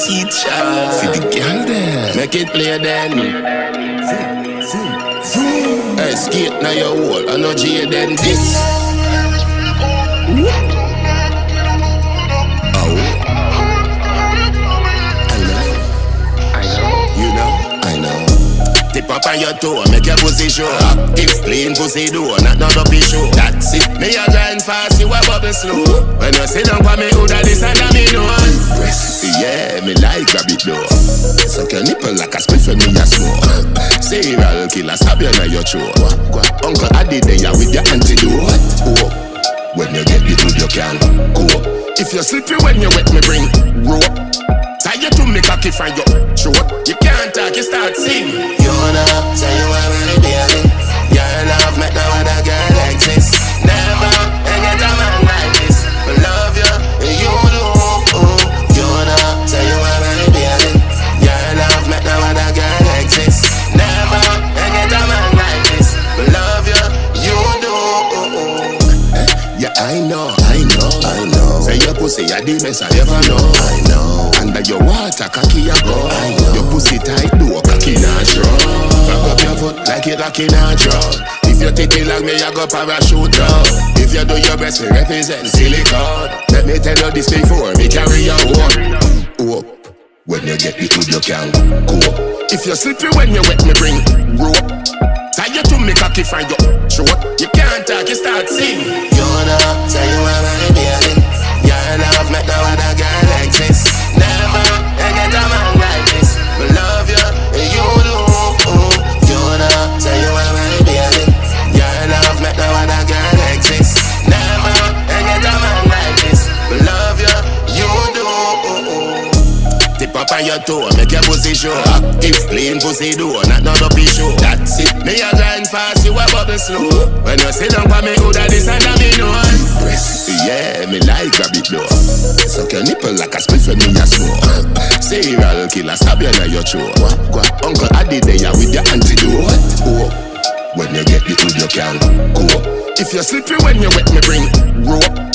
teacher. See the girl there. Make it play then. Hey, skate now your wall. I know G then this. Tip up on your toe, make your pussy show. Active, clean pussy do, not no show. That's it. Me a grind fast, you a bubble slow. When you sit down for me, who that is under me nose? Yeah, me like grab it though. Suck your nipple like a spliff when me a smoke. Serial killer, stab you in your throat. Uncle Addy there with your antidote. Oh, when you get the food you can go. If you're sleepy when you wet me bring rope. Tie you to me cocky from your throat. You can't talk, you start sing. You know, say you want me baby. Your love make no other girl like this. Never get a man like this. I love you, you do. You know, say you want me baby. Your love make no other girl like this. Never get a man like this. I love you, you do. Yeah, I know. Say your pussy, you're the best I ever know. I know. Under your water, cocky you go. I know. Your pussy tight, do a cocky not strong. Back up your foot like it cocky not strong. If you take it like me, you go parachute down. If you do your best, you represent silicone. Let me tell you this before me carry your home. When you get the food, you can go. If you're sleepy when you wet me bring rope. Tie you to me cocky from your throat. You can't talk, you start sing. You know, say you want my baby. Your love make no other girl like this. Never get a man like this. I love you, you do. You know, say you want my baby. Your love make no other girl like this. Never get a man like this. I love you, you do. Tip up on your toe, make your pussy show. Active, clean pussy do, not no show. That's it. Me a grind fast, you a bubble slow. When you sit down for me, who that is under me nose? Yeah, me like grab it though. Suck your nipple like a spliff when me a smoke. Serial killer, stab you in your throat. Uncle Addy there with your antidote. Oh, when you get the food you can go. If you're sleepy when you wet me bring rope.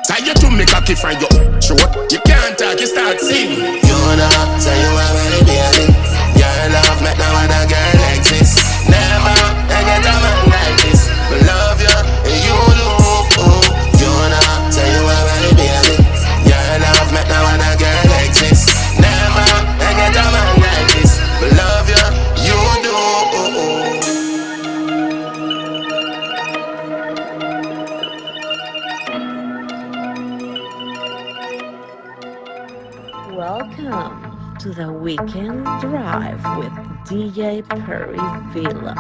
Tie you to me cocky from your throat. You can't talk, you start sing. You know, say you want my baby. Your love make no other girl like this. Never get a man like this. I love you, you do. You know, say you want my baby. Your love make no other girl like this. Never get a man like this. I love you, you do. Welcome to the Weekend Drive with DJ Perryvilla.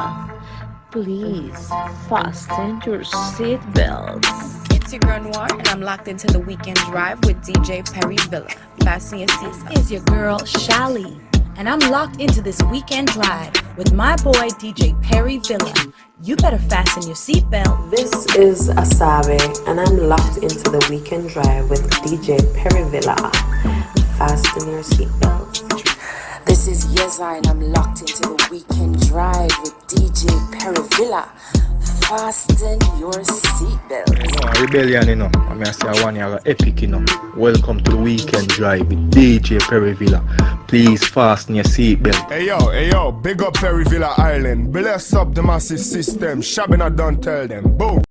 Please fasten your seatbelts. It's your girl Noir, and I'm locked into the Weekend Drive with DJ Perryvilla. Fasten your seatbelts. This is your girl Shali, and I'm locked into this Weekend Drive with my boy DJ Perryvilla. You better fasten your seatbelt. This is Asabe, and I'm locked into the Weekend Drive with DJ Perryvilla. Fasten your seatbelts. This is Yeza, and I'm locked into the Weekend Drive with DJ Perryvilla. Fasten your seatbelts. Rebellion, you know. I mean, I say I want you epic, you know. Welcome to the Weekend Drive with DJ Perryvilla. Please fasten your seatbelt. Hey yo, big up Perryvilla Island. Bless up the massive system. Shabina don't tell them. Boom.